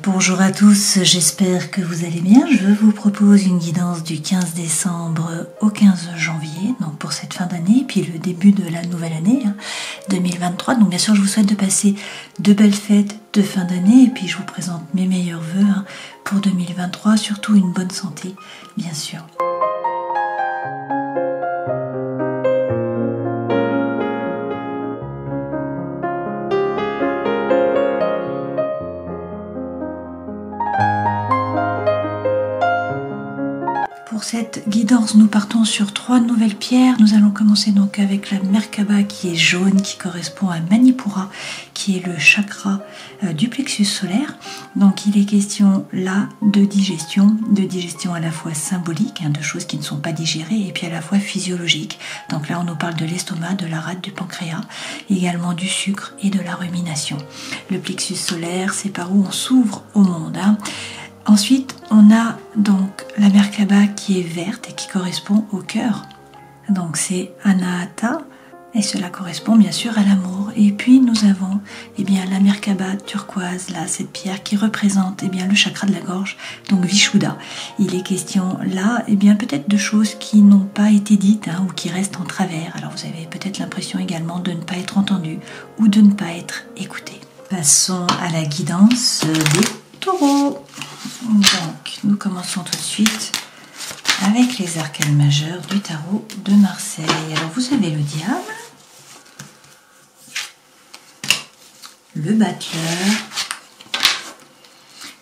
Bonjour à tous, j'espère que vous allez bien. Je vous propose une guidance du 15 décembre au 15 janvier, donc pour cette fin d'année, puis le début de la nouvelle année 2023. Donc bien sûr, je vous souhaite de passer de belles fêtes de fin d'année, et puis je vous présente mes meilleurs vœux pour 2023, surtout une bonne santé, bien sûr. Pour cette guidance, nous partons sur 3 nouvelles pierres. Nous allons commencer donc avec la Merkaba qui est jaune, qui correspond à Manipura, qui est le chakra du plexus solaire. Donc il est question là de digestion à la fois symbolique, de choses qui ne sont pas digérées, et puis à la fois physiologique. Donc là on nous parle de l'estomac, de la rate, du pancréas, également du sucre et de la rumination. Le plexus solaire, c'est par où on s'ouvre au monde. Ensuite, on a donc la Merkaba qui est verte et qui correspond au cœur. Donc c'est Anahata et cela correspond bien sûr à l'amour. Et puis nous avons la Merkaba turquoise, là, cette pierre qui représente le chakra de la gorge, donc Vishuddha. Il est question là peut-être de choses qui n'ont pas été dites ou qui restent en travers. Alors vous avez peut-être l'impression également de ne pas être entendu ou de ne pas être écouté. Passons à la guidance des taureaux. Donc, nous commençons tout de suite avec les arcanes majeurs du tarot de Marseille. Alors, vous avez le diable, le battleur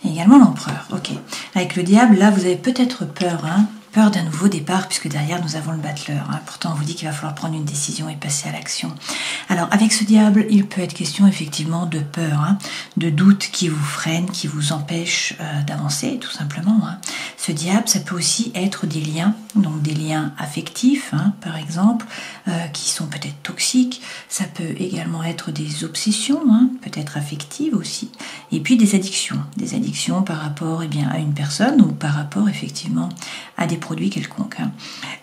et également l'empereur. Ok. Avec le diable, là, vous avez peut-être peur, peur d'un nouveau départ, puisque derrière, nous avons le battleur. Pourtant, on vous dit qu'il va falloir prendre une décision et passer à l'action. Alors, avec ce diable, il peut être question effectivement de peur, de doute qui vous freine, qui vous empêche d'avancer, tout simplement. Ce diable, ça peut aussi être des liens, donc des liens affectifs, par exemple, qui sont peut-être toxiques. Ça peut également être des obsessions, peut-être affectives aussi. Et puis des addictions par rapport à une personne ou par rapport effectivement à des produits quelconques.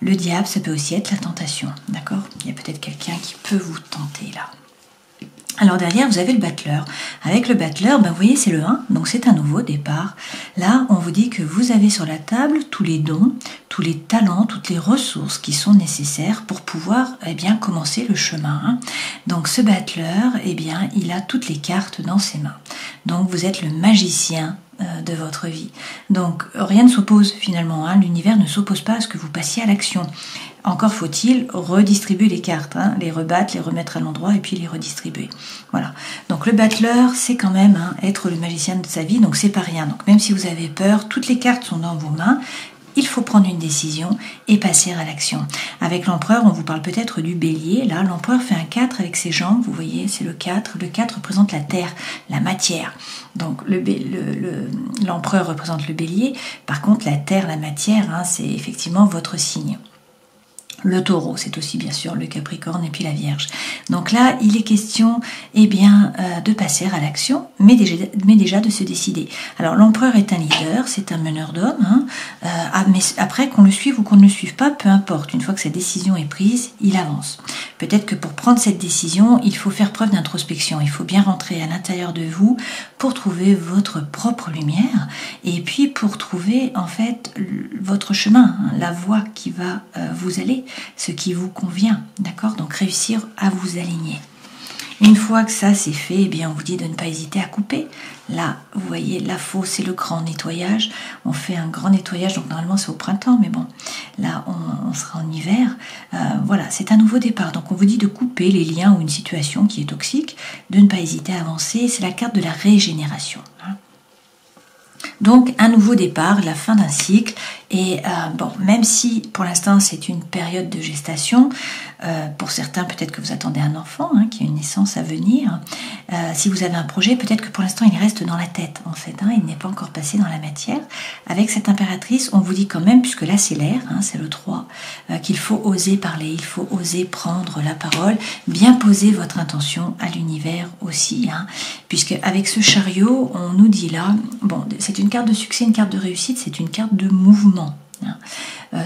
Le diable, ça peut aussi être la tentation, d'accord ? Il y a peut-être quelqu'un qui peut vous tenter là. Alors derrière, vous avez le battleur. Avec le battleur, vous voyez, c'est le 1, donc c'est un nouveau départ. Là, on vous dit que vous avez sur la table tous les dons, tous les talents, toutes les ressources qui sont nécessaires pour pouvoir commencer le chemin. Donc ce battleur, il a toutes les cartes dans ses mains. Donc vous êtes le magicien de votre vie. Donc rien ne s'oppose finalement, l'univers ne s'oppose pas à ce que vous passiez à l'action. Encore faut-il redistribuer les cartes, les rebattre, les remettre à l'endroit et puis les redistribuer. Voilà. Donc le battleur, c'est quand même être le magicien de sa vie, donc c'est pas rien. Donc même si vous avez peur, toutes les cartes sont dans vos mains. Il faut prendre une décision et passer à l'action. Avec l'empereur, on vous parle peut-être du bélier. Là, l'empereur fait un 4 avec ses jambes. Vous voyez, c'est le 4. Le 4 représente la terre, la matière. Donc, l'empereur représente le bélier. Par contre, la terre, la matière, c'est effectivement votre signe. Le taureau, c'est aussi bien sûr le capricorne et puis la vierge. Donc là, il est question de passer à l'action, mais déjà de se décider. Alors l'empereur est un leader, c'est un meneur d'hommes, mais après qu'on le suive ou qu'on ne le suive pas, peu importe. Une fois que sa décision est prise, il avance. Peut-être que pour prendre cette décision, il faut faire preuve d'introspection. Il faut bien rentrer à l'intérieur de vous pour trouver votre propre lumière et puis pour trouver en fait votre chemin, la voie qui va vous aller, ce qui vous convient, d'accord ? Donc réussir à vous aligner. Une fois que ça c'est fait, on vous dit de ne pas hésiter à couper. Là, vous voyez, la fosse, c'est le grand nettoyage. On fait un grand nettoyage, donc normalement c'est au printemps, mais bon, là on sera en hiver. Voilà, c'est un nouveau départ. Donc on vous dit de couper les liens ou une situation qui est toxique, de ne pas hésiter à avancer. C'est la carte de la régénération. Donc un nouveau départ, la fin d'un cycle, et même si pour l'instant c'est une période de gestation, pour certains peut-être que vous attendez un enfant, qui a une naissance à venir, si vous avez un projet, peut-être que pour l'instant il reste dans la tête en fait, il n'est pas encore passé dans la matière. Avec cette impératrice, on vous dit quand même, puisque là c'est l'air, c'est le 3, qu'il faut oser parler, il faut oser prendre la parole, bien poser votre intention à l'univers aussi, puisque avec ce chariot, on nous dit là, c'est une carte de succès, une carte de réussite, c'est une carte de mouvement.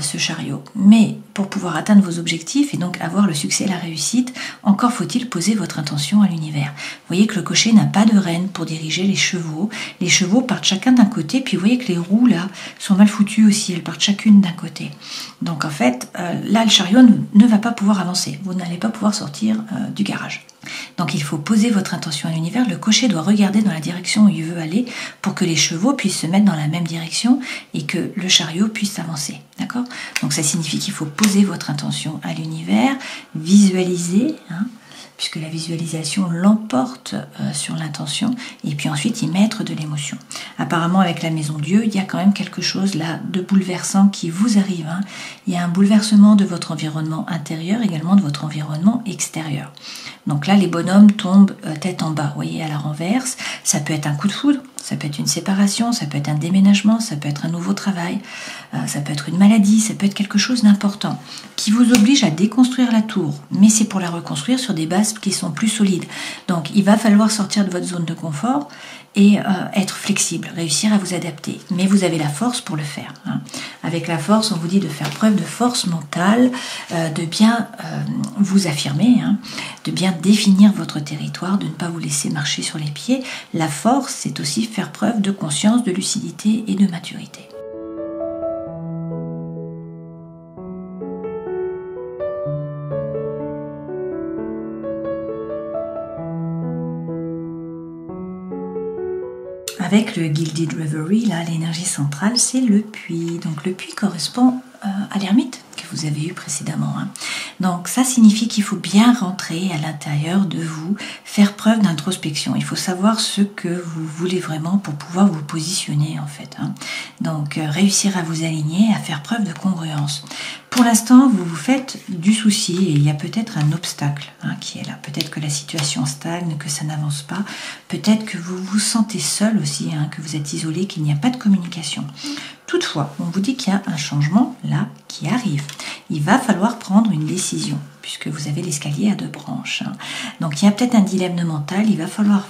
Ce chariot. Mais pour pouvoir atteindre vos objectifs et donc avoir le succès et la réussite, encore faut-il poser votre intention à l'univers. voyez que le cocher n'a pas de rêne pour diriger les chevaux. Les chevaux partent chacun d'un côté, puis vous voyez que les roues là sont mal foutues aussi, elles partent chacune d'un côté. Donc en fait, là le chariot ne va pas pouvoir avancer, vous n'allez pas pouvoir sortir du garage. Donc il faut poser votre intention à l'univers, le cocher doit regarder dans la direction où il veut aller pour que les chevaux puissent se mettre dans la même direction et que le chariot puisse avancer. D'accord ? Donc ça signifie qu'il faut poser votre intention à l'univers, visualiser, puisque la visualisation l'emporte sur l'intention, et puis ensuite y mettre de l'émotion. Apparemment, avec la Maison Dieu, il y a quand même quelque chose là de bouleversant qui vous arrive. Il y a un bouleversement de votre environnement intérieur, également de votre environnement extérieur. Donc là, les bonhommes tombent tête en bas, vous voyez, à la renverse. Ça peut être un coup de foudre, ça peut être une séparation, ça peut être un déménagement, ça peut être un nouveau travail, ça peut être une maladie, ça peut être quelque chose d'important qui vous oblige à déconstruire la tour. Mais c'est pour la reconstruire sur des bases qui sont plus solides. Donc, il va falloir sortir de votre zone de confort et être flexible, réussir à vous adapter. Mais vous avez la force pour le faire. Avec la force, on vous dit de faire preuve de force mentale, de bien vous affirmer, de bien définir votre territoire, de ne pas vous laisser marcher sur les pieds. La force, c'est aussi faire preuve de conscience, de lucidité et de maturité. Avec le Gilded Reverie, là, l'énergie centrale, c'est le puits. Donc le puits correspond à l'ermite que vous avez eu précédemment. Donc ça signifie qu'il faut bien rentrer à l'intérieur de vous, faire preuve d'introspection. Il faut savoir ce que vous voulez vraiment pour pouvoir vous positionner en fait. Donc réussir à vous aligner, à faire preuve de congruence. Pour l'instant, vous vous faites du souci et il y a peut-être un obstacle qui est là. Peut-être que la situation stagne, que ça n'avance pas. Peut-être que vous vous sentez seul aussi, que vous êtes isolé, qu'il n'y a pas de communication. Toutefois, on vous dit qu'il y a un changement là qui arrive. Il va falloir prendre une décision puisque vous avez l'escalier à 2 branches. Donc il y a peut-être un dilemme mental, il va falloir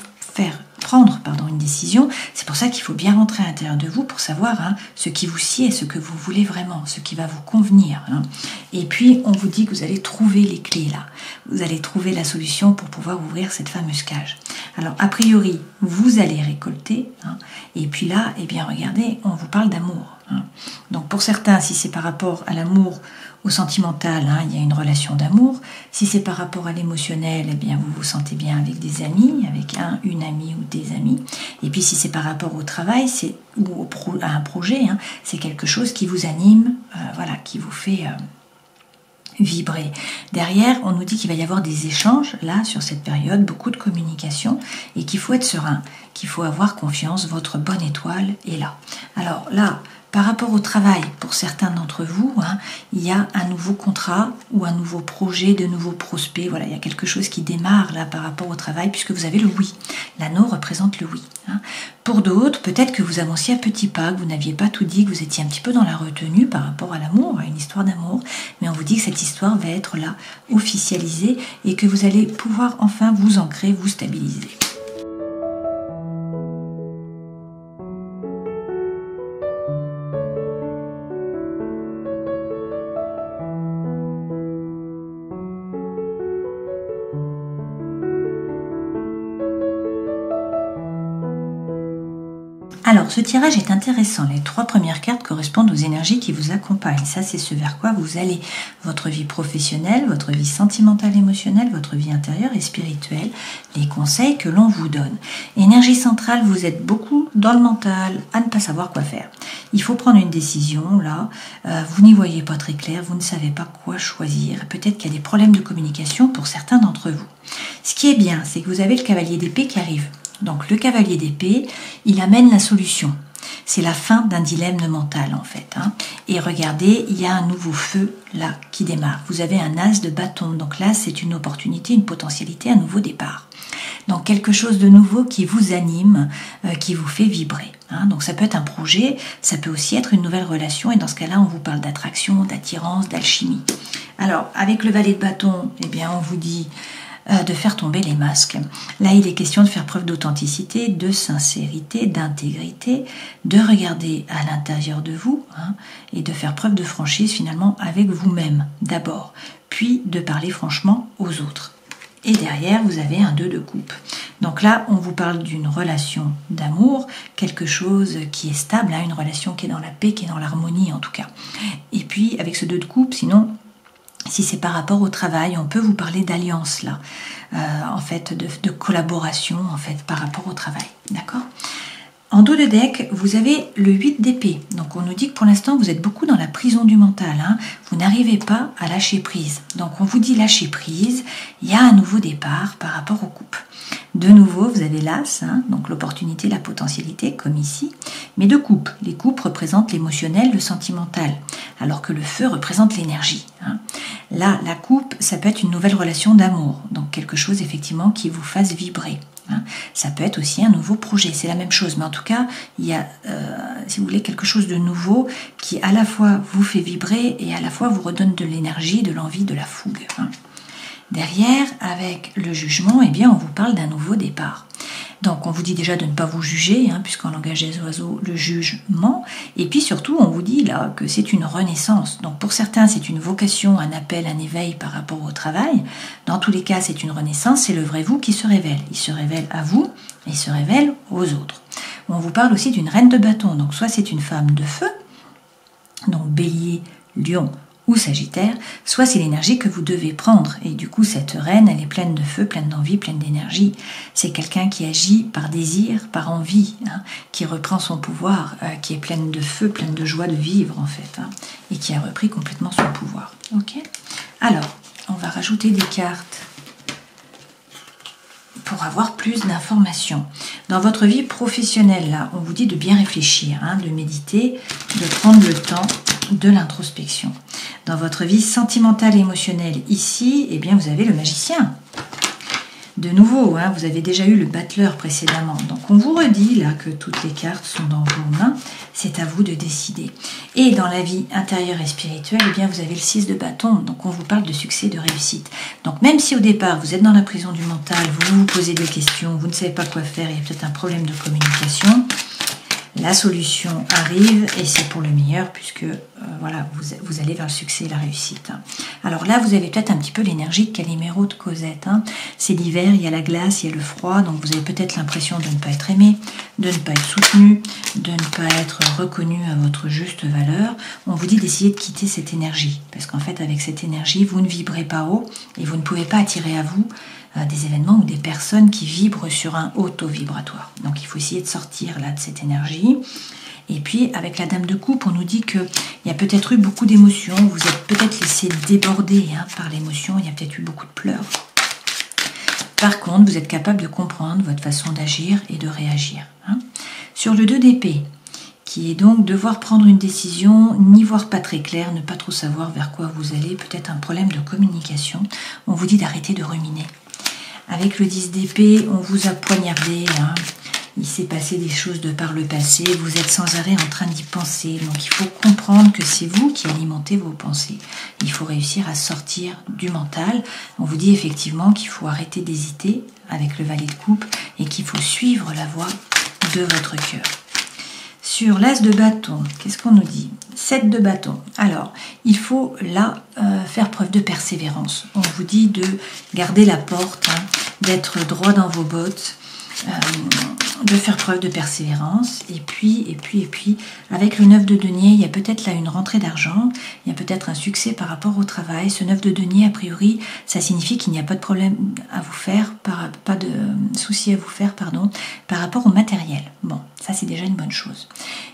prendre une décision. C'est pour ça qu'il faut bien rentrer à l'intérieur de vous pour savoir ce qui vous sied, ce que vous voulez vraiment, ce qui va vous convenir. Et puis on vous dit que vous allez trouver les clés là. Vous allez trouver la solution pour pouvoir ouvrir cette fameuse cage. Alors a priori, vous allez récolter. Et puis là, regardez, on vous parle d'amour. Donc pour certains, si c'est par rapport à l'amour, au sentimental, il y a une relation d'amour. Si c'est par rapport à l'émotionnel, vous vous sentez bien avec des amis, avec une amie ou des amis. Et puis si c'est par rapport au travail ou à un projet, c'est quelque chose qui vous anime, qui vous fait vibrer. Derrière, on nous dit qu'il va y avoir des échanges, là, sur cette période, beaucoup de communication, et qu'il faut être serein, qu'il faut avoir confiance, votre bonne étoile est là. Alors là, par rapport au travail, pour certains d'entre vous, il y a un nouveau contrat ou un nouveau projet, de nouveaux prospects. Voilà, il y a quelque chose qui démarre là par rapport au travail puisque vous avez le oui. L'anneau représente le oui. Pour d'autres, peut-être que vous avanciez à petits pas, que vous n'aviez pas tout dit, que vous étiez un petit peu dans la retenue par rapport à l'amour, à une histoire d'amour. Mais on vous dit que cette histoire va être là, officialisée et que vous allez pouvoir enfin vous ancrer, vous stabiliser. Alors, ce tirage est intéressant. Les 3 premières cartes correspondent aux énergies qui vous accompagnent. Ça, c'est ce vers quoi vous allez. Votre vie professionnelle, votre vie sentimentale, émotionnelle, votre vie intérieure et spirituelle, les conseils que l'on vous donne. Énergie centrale, vous êtes beaucoup dans le mental, à ne pas savoir quoi faire. Il faut prendre une décision, là. Vous n'y voyez pas très clair, vous ne savez pas quoi choisir. Peut-être qu'il y a des problèmes de communication pour certains d'entre vous. Ce qui est bien, c'est que vous avez le cavalier d'épée qui arrive. Donc le cavalier d'épée, il amène la solution. C'est la fin d'un dilemme mental en fait. Et regardez, il y a un nouveau feu là qui démarre. Vous avez un as de bâton. Donc là, c'est une opportunité, une potentialité, un nouveau départ. Donc quelque chose de nouveau qui vous anime, qui vous fait vibrer. Donc ça peut être un projet, ça peut aussi être une nouvelle relation. Et dans ce cas-là, on vous parle d'attraction, d'attirance, d'alchimie. Alors avec le valet de bâton, on vous dit de faire tomber les masques. Là, il est question de faire preuve d'authenticité, de sincérité, d'intégrité, de regarder à l'intérieur de vous et de faire preuve de franchise finalement avec vous-même d'abord, puis de parler franchement aux autres. Et derrière, vous avez un 2 de coupe. Donc là, on vous parle d'une relation d'amour, quelque chose qui est stable, une relation qui est dans la paix, qui est dans l'harmonie en tout cas. Et puis, avec ce 2 de coupe, sinon, si c'est par rapport au travail, on peut vous parler d'alliance là, en fait, de collaboration en fait par rapport au travail, d'accord ? En dos de deck, vous avez le 8 d'épée. Donc on nous dit que pour l'instant, vous êtes beaucoup dans la prison du mental. Vous n'arrivez pas à lâcher prise. Donc on vous dit lâcher prise, il y a un nouveau départ par rapport aux coupes. De nouveau, vous avez l'as, donc l'opportunité, la potentialité, comme ici, mais de coupe. Les coupes représentent l'émotionnel, le sentimental, alors que le feu représente l'énergie. Là, la coupe, ça peut être une nouvelle relation d'amour, donc quelque chose effectivement qui vous fasse vibrer. Ça peut être aussi un nouveau projet, c'est la même chose, mais en tout cas, il y a, si vous voulez, quelque chose de nouveau qui à la fois vous fait vibrer et à la fois vous redonne de l'énergie, de l'envie, de la fougue. Derrière, avec le jugement, eh bien, on vous parle d'un nouveau départ. Donc, on vous dit déjà de ne pas vous juger, puisqu'en langage des oiseaux, le jugement. Et puis surtout, on vous dit là que c'est une renaissance. Donc, pour certains, c'est une vocation, un appel, un éveil par rapport au travail. Dans tous les cas, c'est une renaissance, c'est le vrai vous qui se révèle. Il se révèle à vous et il se révèle aux autres. On vous parle aussi d'une reine de bâton. Donc, soit c'est une femme de feu, donc bélier, lion, ou Sagittaire, soit c'est l'énergie que vous devez prendre. Et du coup, cette reine, elle est pleine de feu, pleine d'envie, pleine d'énergie. C'est quelqu'un qui agit par désir, par envie, qui reprend son pouvoir, qui est pleine de feu, pleine de joie de vivre, en fait, et qui a repris complètement son pouvoir. Ok ? Alors, on va rajouter des cartes pour avoir plus d'informations. Dans votre vie professionnelle, là, on vous dit de bien réfléchir, de méditer, de prendre le temps de l'introspection. Dans votre vie sentimentale et émotionnelle, ici, eh bien, vous avez le magicien. De nouveau, vous avez déjà eu le battleur précédemment. Donc, on vous redit là que toutes les cartes sont dans vos mains. C'est à vous de décider. Et dans la vie intérieure et spirituelle, eh bien, vous avez le 6 de bâton. Donc, on vous parle de succès, de réussite. Donc, même si au départ, vous êtes dans la prison du mental, vous vous posez des questions, vous ne savez pas quoi faire, il y a peut-être un problème de communication, la solution arrive et c'est pour le meilleur puisque voilà, vous allez vers le succès et la réussite. Alors là, vous avez peut-être un petit peu l'énergie de Calimero, de Cosette. C'est l'hiver, il y a la glace, il y a le froid, donc vous avez peut-être l'impression de ne pas être aimé, de ne pas être soutenu, de ne pas être reconnu à votre juste valeur. On vous dit d'essayer de quitter cette énergie parce qu'en fait, avec cette énergie, vous ne vibrez pas haut et vous ne pouvez pas attirer à vous des événements ou des personnes qui vibrent sur un haut taux vibratoire. Donc il faut essayer de sortir là de cette énergie. Et puis avec la dame de coupe, on nous dit qu'il y a peut-être eu beaucoup d'émotions, vous êtes peut-être laissé déborder par l'émotion, il y a peut-être eu beaucoup de pleurs. Par contre, vous êtes capable de comprendre votre façon d'agir et de réagir. Sur le 2 d'épée, qui est donc devoir prendre une décision, n'y voir pas très clair, ne pas trop savoir vers quoi vous allez, peut-être un problème de communication, on vous dit d'arrêter de ruminer. Avec le 10 d'épée, on vous a poignardé, il s'est passé des choses de par le passé, vous êtes sans arrêt en train d'y penser, donc il faut comprendre que c'est vous qui alimentez vos pensées. Il faut réussir à sortir du mental. On vous dit effectivement qu'il faut arrêter d'hésiter avec le valet de coupe et qu'il faut suivre la voie de votre cœur. Sur l'as de bâton, qu'est-ce qu'on nous dit ? 7 de bâton. Alors, il faut là faire preuve de persévérance. On vous dit de garder la porte, d'être droit dans vos bottes, de faire preuve de persévérance. Et puis, avec le 9 de denier, il y a peut-être là une rentrée d'argent, il y a peut-être un succès par rapport au travail. Ce 9 de denier, a priori, ça signifie qu'il n'y a pas de problème à vous faire, pas de souci à vous faire, par rapport au matériel. Bon, ça c'est déjà une bonne chose.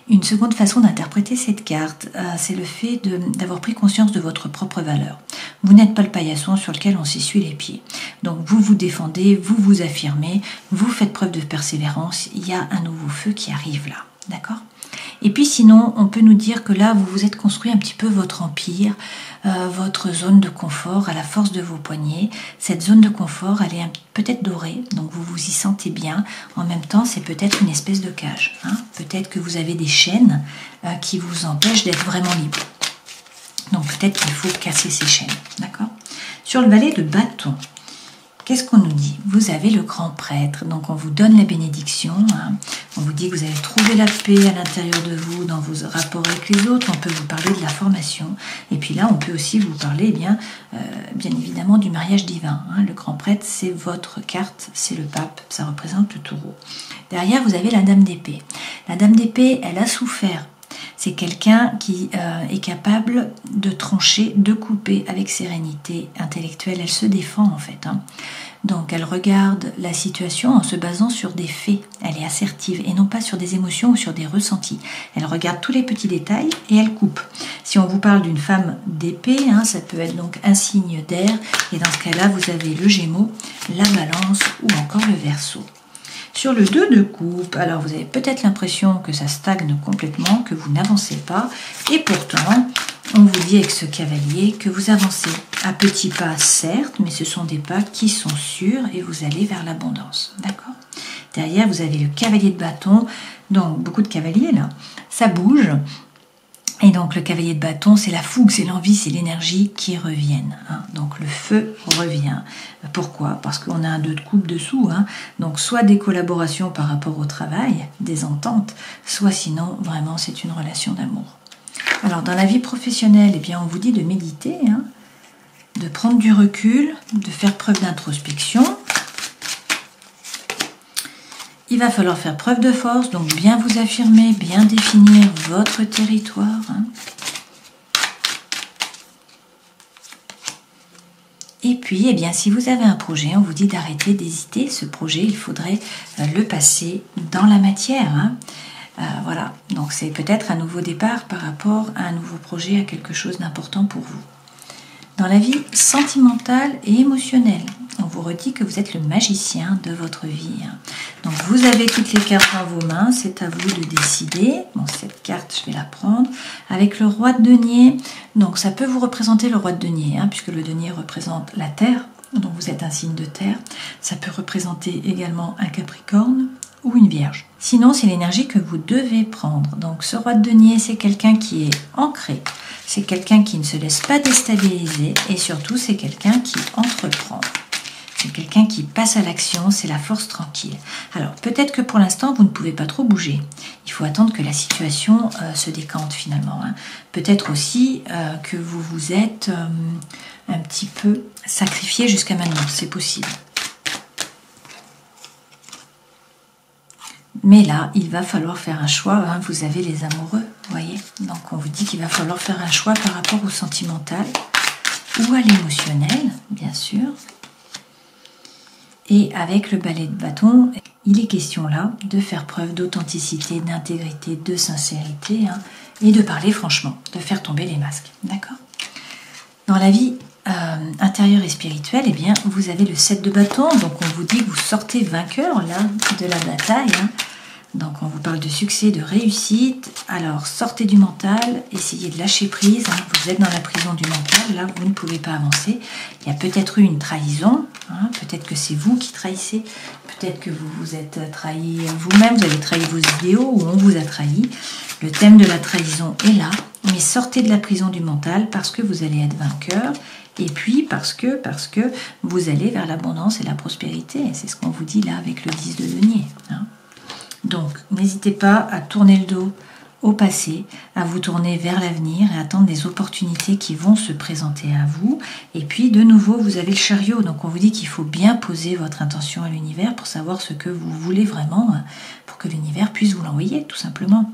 Une seconde façon d'interpréter cette carte, c'est le fait d'avoir pris conscience de votre propre valeur. Vous n'êtes pas le paillasson sur lequel on s'essuie les pieds. Donc vous vous défendez, vous vous affirmez, vous faites preuve de persévérance, il y a un nouveau feu qui arrive là, d'accord ? Et puis sinon, on peut nous dire que là, vous vous êtes construit un petit peu votre empire, votre zone de confort à la force de vos poignets. Cette zone de confort, elle est peut-être dorée, donc vous vous y sentez bien. En même temps, c'est peut-être une espèce de cage. Peut-être que vous avez des chaînes qui vous empêchent d'être vraiment libre. Donc peut-être qu'il faut casser ces chaînes, d'accord ? Sur le valet de bâton, qu'est-ce qu'on nous dit? Vous avez le grand prêtre, donc on vous donne la bénédiction, hein. On vous dit que vous allez trouver la paix à l'intérieur de vous, dans vos rapports avec les autres, on peut vous parler de la formation, et puis là on peut aussi vous parler bien évidemment du mariage divin, hein. Le grand prêtre c'est votre carte, c'est le pape, ça représente le taureau. Derrière vous avez la dame d'épée. La dame d'épée, elle a souffert. C'est quelqu'un qui est capable de trancher, de couper avec sérénité intellectuelle. Elle se défend en fait, hein. Donc elle regarde la situation en se basant sur des faits. Elle est assertive et non pas sur des émotions ou sur des ressentis. Elle regarde tous les petits détails et elle coupe. Si on vous parle d'une femme d'épée, hein, ça peut être donc un signe d'air. Et dans ce cas-là, vous avez le Gémeaux, la Balance ou encore le Verseau. Sur le 2 de coupe, alors vous avez peut-être l'impression que ça stagne complètement, que vous n'avancez pas. Et pourtant, on vous dit avec ce cavalier que vous avancez à petits pas, certes, mais ce sont des pas qui sont sûrs et vous allez vers l'abondance. D'accord? Derrière, vous avez le cavalier de bâton, donc beaucoup de cavaliers là, ça bouge. Et donc le cavalier de bâton, c'est la fougue, c'est l'envie, c'est l'énergie qui reviennent, hein. Donc le feu revient. Pourquoi? Parce qu'on a un 2 de coupe dessous, hein. Donc soit des collaborations par rapport au travail, des ententes, soit sinon vraiment c'est une relation d'amour. Alors dans la vie professionnelle, eh bien, on vous dit de méditer, hein, de prendre du recul, de faire preuve d'introspection. Il va falloir faire preuve de force, donc bien vous affirmer, bien définir votre territoire, hein. Et puis, eh bien, si vous avez un projet, on vous dit d'arrêter d'hésiter. Ce projet, il faudrait le passer dans la matière, hein. Voilà, donc c'est peut-être un nouveau départ par rapport à un nouveau projet, à quelque chose d'important pour vous. Dans la vie sentimentale et émotionnelle, on vous redit que vous êtes le magicien de votre vie, hein. Donc vous avez toutes les cartes dans vos mains, c'est à vous de décider. Bon, cette carte, je vais la prendre. Avec le roi de denier, donc ça peut vous représenter le roi de denier, hein, puisque le denier représente la terre, donc vous êtes un signe de terre. Ça peut représenter également un capricorne ou une vierge. Sinon, c'est l'énergie que vous devez prendre. Donc ce roi de denier, c'est quelqu'un qui est ancré, c'est quelqu'un qui ne se laisse pas déstabiliser et surtout, c'est quelqu'un qui entreprend. C'est quelqu'un qui passe à l'action, c'est la force tranquille. Alors, peut-être que pour l'instant, vous ne pouvez pas trop bouger. Il faut attendre que la situation se décante finalement, hein. Peut-être aussi que vous vous êtes un petit peu sacrifié jusqu'à maintenant, c'est possible. Mais là, il va falloir faire un choix, hein. Vous avez les amoureux, vous voyez. Donc, on vous dit qu'il va falloir faire un choix par rapport au sentimental ou à l'émotionnel, bien sûr. Et avec le balai de bâton, il est question là de faire preuve d'authenticité, d'intégrité, de sincérité, hein, et de parler franchement, de faire tomber les masques. D'accord? Dans la vie intérieure et spirituelle, eh bien, vous avez le 7 de bâton, donc on vous dit que vous sortez vainqueur là de la bataille, hein. Donc on vous parle de succès, de réussite. Alors sortez du mental, essayez de lâcher prise, hein. Vous êtes dans la prison du mental, là vous ne pouvez pas avancer. Il y a peut-être eu une trahison, hein. Peut-être que c'est vous qui trahissez, peut-être que vous vous êtes trahi vous-même, vous avez trahi vos idéaux ou on vous a trahi. Le thème de la trahison est là, mais sortez de la prison du mental parce que vous allez être vainqueur. Et puis parce que vous allez vers l'abondance et la prospérité. C'est ce qu'on vous dit là avec le 10 de denier, hein. Donc, n'hésitez pas à tourner le dos au passé, à vous tourner vers l'avenir et attendre des opportunités qui vont se présenter à vous. Et puis, de nouveau, vous avez le chariot. Donc, on vous dit qu'il faut bien poser votre intention à l'univers pour savoir ce que vous voulez vraiment, pour que l'univers puisse vous l'envoyer, tout simplement.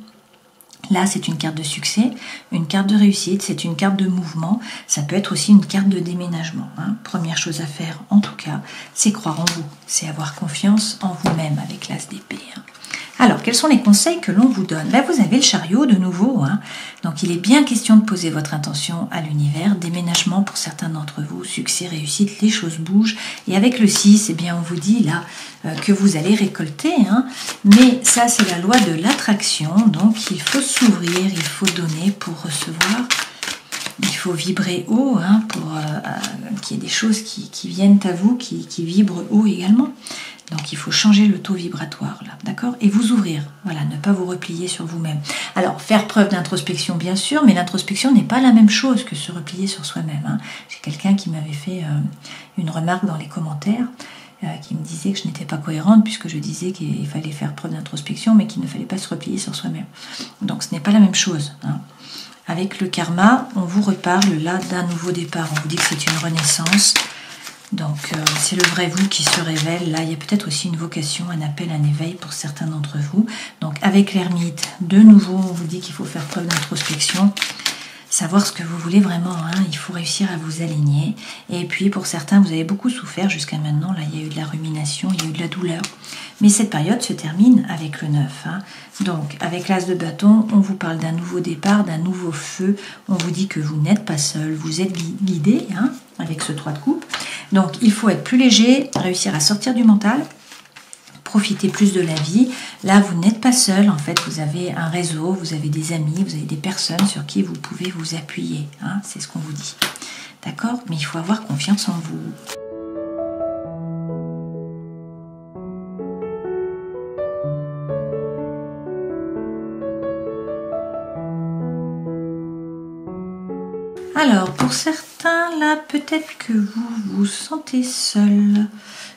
Là, c'est une carte de succès, une carte de réussite, c'est une carte de mouvement. Ça peut être aussi une carte de déménagement, hein. Première chose à faire, en tout cas, c'est croire en vous. C'est avoir confiance en vous-même avec l'as d'épée, hein. Alors, quels sont les conseils que l'on vous donne? Là, vous avez le chariot de nouveau, hein. Donc, il est bien question de poser votre intention à l'univers. Déménagement pour certains d'entre vous, succès, réussite, les choses bougent. Et avec le 6, eh bien, on vous dit là que vous allez récolter, hein. Mais ça, c'est la loi de l'attraction. Donc, il faut s'ouvrir, il faut donner pour recevoir. Il faut vibrer haut, hein, pour qu'il y ait des choses qui viennent à vous, qui vibrent haut également. Donc il faut changer le taux vibratoire là, d'accord? Et vous ouvrir, voilà, ne pas vous replier sur vous-même. Alors faire preuve d'introspection bien sûr, mais l'introspection n'est pas la même chose que se replier sur soi-même. Hein. J'ai quelqu'un qui m'avait fait une remarque dans les commentaires qui me disait que je n'étais pas cohérente puisque je disais qu'il fallait faire preuve d'introspection mais qu'il ne fallait pas se replier sur soi-même. Donc ce n'est pas la même chose. Hein. Avec le karma, on vous reparle là d'un nouveau départ. On vous dit que c'est une renaissance. Donc c'est le vrai vous qui se révèle. Là, il y a peut-être aussi une vocation, un appel, un éveil pour certains d'entre vous. Donc avec l'ermite, de nouveau, on vous dit qu'il faut faire preuve d'introspection. Savoir ce que vous voulez vraiment, hein. Il faut réussir à vous aligner. Et puis pour certains, vous avez beaucoup souffert jusqu'à maintenant. Là, il y a eu de la rumination, il y a eu de la douleur. Mais cette période se termine avec le 9. Hein. Donc avec l'as de bâton, on vous parle d'un nouveau départ, d'un nouveau feu. On vous dit que vous n'êtes pas seul, vous êtes guidé, hein, avec ce 3 de coupe. Donc il faut être plus léger, réussir à sortir du mental. Profitez plus de la vie. Là, vous n'êtes pas seul. En fait, vous avez un réseau, vous avez des amis, vous avez des personnes sur qui vous pouvez vous appuyer. Hein, c'est ce qu'on vous dit. D'accord? Mais il faut avoir confiance en vous. Alors, pour certains, là, peut-être que vous vous sentez seul.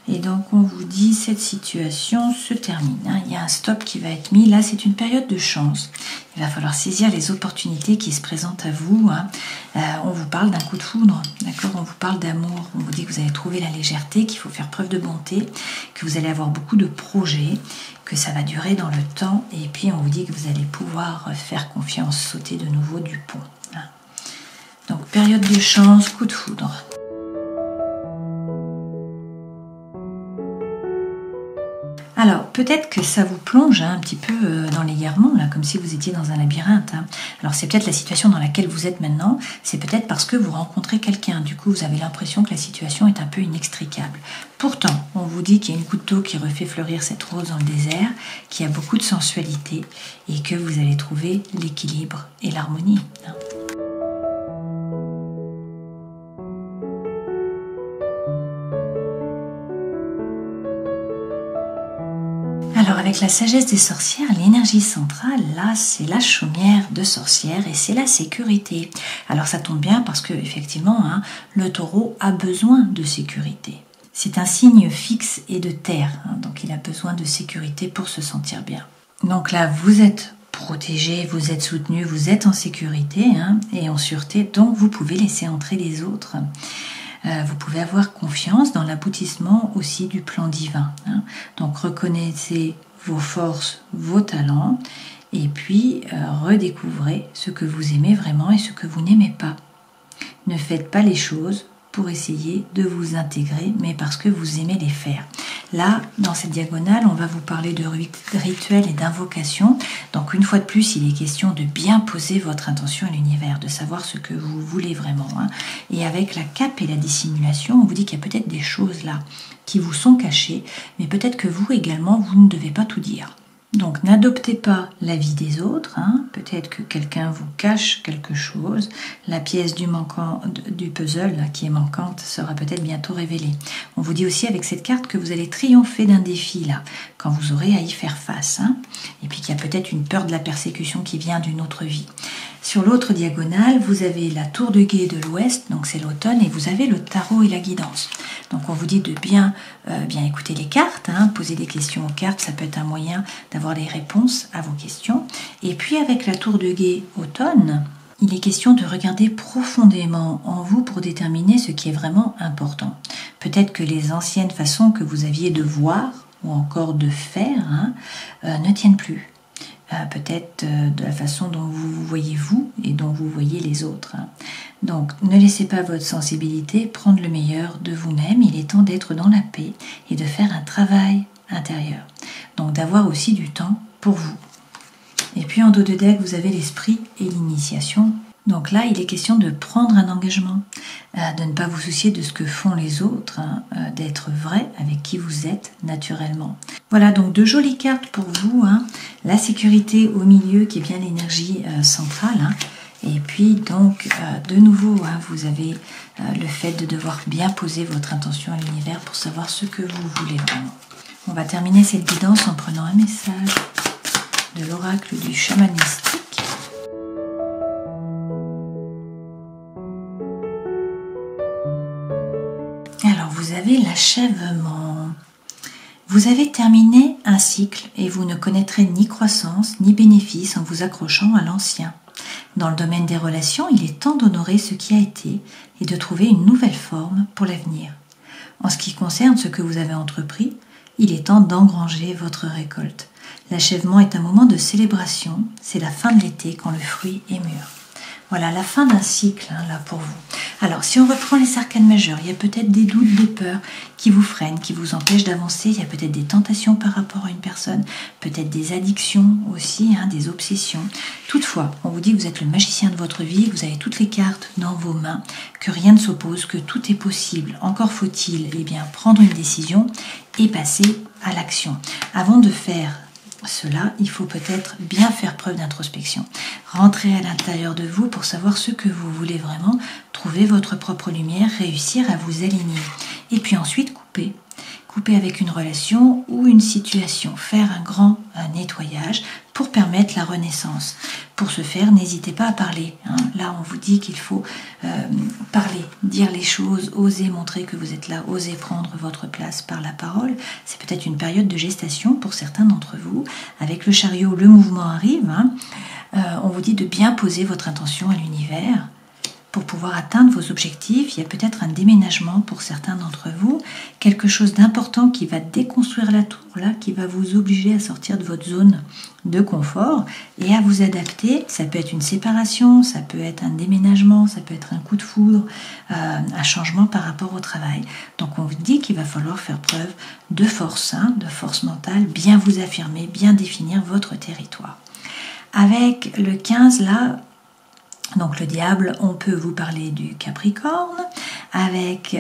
Et donc, on vous dit, cette situation se termine. Hein. Il y a un stop qui va être mis. Là, c'est une période de chance. Il va falloir saisir les opportunités qui se présentent à vous. Hein. On vous parle d'un coup de foudre. D'accord? On vous parle d'amour. On vous dit que vous allez trouver la légèreté, qu'il faut faire preuve de bonté, que vous allez avoir beaucoup de projets, que ça va durer dans le temps. Et puis, on vous dit que vous allez pouvoir faire confiance, sauter de nouveau du pont. Hein. Donc, période de chance, coup de foudre. Alors, peut-être que ça vous plonge un petit peu dans l'égarement, là, comme si vous étiez dans un labyrinthe. Hein. Alors, c'est peut-être la situation dans laquelle vous êtes maintenant, c'est peut-être parce que vous rencontrez quelqu'un. Du coup, vous avez l'impression que la situation est un peu inextricable. Pourtant, on vous dit qu'il y a une goutte d'eau qui refait fleurir cette rose dans le désert, qu'il y a beaucoup de sensualité et que vous allez trouver l'équilibre et l'harmonie. Hein. Alors avec la sagesse des sorcières, l'énergie centrale, là, c'est la chaumière de sorcière et c'est la sécurité. Alors ça tombe bien parce que effectivement, hein, le taureau a besoin de sécurité. C'est un signe fixe et de terre, hein, donc il a besoin de sécurité pour se sentir bien. Donc là, vous êtes protégé, vous êtes soutenu, vous êtes en sécurité hein, et en sûreté, donc vous pouvez laisser entrer les autres. Vous pouvez avoir confiance dans l'aboutissement aussi du plan divin. Hein. Donc reconnaissez vos forces, vos talents, et puis redécouvrez ce que vous aimez vraiment et ce que vous n'aimez pas. Ne faites pas les choses pour essayer de vous intégrer, mais parce que vous aimez les faire. Là, dans cette diagonale, on va vous parler de rituels et d'invocations. Donc, une fois de plus, il est question de bien poser votre intention à l'univers, de savoir ce que vous voulez vraiment. Hein. Et avec la cape et la dissimulation, on vous dit qu'il y a peut-être des choses là qui vous sont cachées, mais peut-être que vous également, vous ne devez pas tout dire. Donc n'adoptez pas l'avis des autres, hein. Peut-être que quelqu'un vous cache quelque chose, la pièce du puzzle là, qui est manquante sera peut-être bientôt révélée. On vous dit aussi avec cette carte que vous allez triompher d'un défi là, quand vous aurez à y faire face, hein. Et puis qu'il y a peut-être une peur de la persécution qui vient d'une autre vie. Sur l'autre diagonale, vous avez la tour de guet de l'ouest, donc c'est l'automne, et vous avez le tarot et la guidance. Donc on vous dit de bien écouter les cartes, hein, poser des questions aux cartes, ça peut être un moyen d'avoir des réponses à vos questions. Et puis avec la tour de guet automne, il est question de regarder profondément en vous pour déterminer ce qui est vraiment important. Peut-être que les anciennes façons que vous aviez de voir ou encore de faire hein, ne tiennent plus. Peut-être de la façon dont vous voyez vous et dont vous voyez les autres. Donc, ne laissez pas votre sensibilité prendre le meilleur de vous-même. Il est temps d'être dans la paix et de faire un travail intérieur. Donc, d'avoir aussi du temps pour vous. Et puis, en dos de deck, vous avez l'esprit et l'initiation. Donc là, il est question de prendre un engagement, de ne pas vous soucier de ce que font les autres, hein, d'être vrai avec qui vous êtes naturellement. Voilà, donc de jolies cartes pour vous. Hein. La sécurité au milieu qui est bien l'énergie centrale. Hein. Et puis donc, de nouveau, hein, vous avez le fait de devoir bien poser votre intention à l'univers pour savoir ce que vous voulez vraiment. On va terminer cette guidance en prenant un message de l'oracle du chaman mystique. Alors, vous avez l'achèvement. Vous avez terminé un cycle et vous ne connaîtrez ni croissance ni bénéfice en vous accrochant à l'ancien. Dans le domaine des relations, il est temps d'honorer ce qui a été et de trouver une nouvelle forme pour l'avenir. En ce qui concerne ce que vous avez entrepris, il est temps d'engranger votre récolte. L'achèvement est un moment de célébration, c'est la fin de l'été quand le fruit est mûr. Voilà, la fin d'un cycle, là pour vous. Alors, si on reprend les arcanes majeurs, il y a peut-être des doutes, des peurs qui vous freinent, qui vous empêchent d'avancer. Il y a peut-être des tentations par rapport à une personne, peut-être des addictions aussi, des obsessions. Toutefois, on vous dit que vous êtes le magicien de votre vie, que vous avez toutes les cartes dans vos mains, que rien ne s'oppose, que tout est possible. Encore faut-il prendre une décision et passer à l'action. Avant de faire cela, il faut peut-être bien faire preuve d'introspection. Rentrez à l'intérieur de vous pour savoir ce que vous voulez vraiment, trouver votre propre lumière, réussir à vous aligner. Et puis ensuite, couper avec une relation ou une situation. Faire un grand nettoyage pour permettre la renaissance. Pour ce faire, n'hésitez pas à parler. Là, on vous dit qu'il faut parler, dire les choses, oser montrer que vous êtes là, oser prendre votre place par la parole. C'est peut-être une période de gestation pour certains d'entre vous. Avec le chariot, le mouvement arrive. On vous dit de bien poser votre intention à l'univers. Pour pouvoir atteindre vos objectifs, il y a peut-être un déménagement pour certains d'entre vous, quelque chose d'important qui va déconstruire la tour, là, qui va vous obliger à sortir de votre zone de confort et à vous adapter. Ça peut être une séparation, ça peut être un déménagement, ça peut être un coup de foudre, un changement par rapport au travail. Donc on vous dit qu'il va falloir faire preuve de force mentale, bien vous affirmer, bien définir votre territoire. Avec le 15 là, donc le diable, on peut vous parler du Capricorne. Avec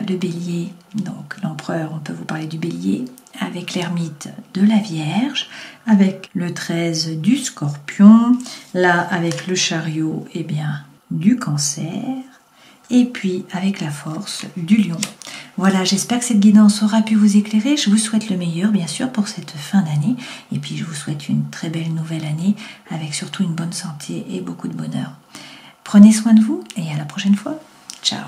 le bélier, donc l'empereur, on peut vous parler du bélier. Avec l'ermite, de la Vierge. Avec le 13, du Scorpion. Là, avec le chariot, du Cancer. Et puis, avec la force, du Lion. Voilà, j'espère que cette guidance aura pu vous éclairer. Je vous souhaite le meilleur, bien sûr, pour cette fin d'année. Et puis, je vous souhaite une très belle nouvelle année, avec surtout une bonne santé et beaucoup de bonheur. Prenez soin de vous et à la prochaine fois. Ciao.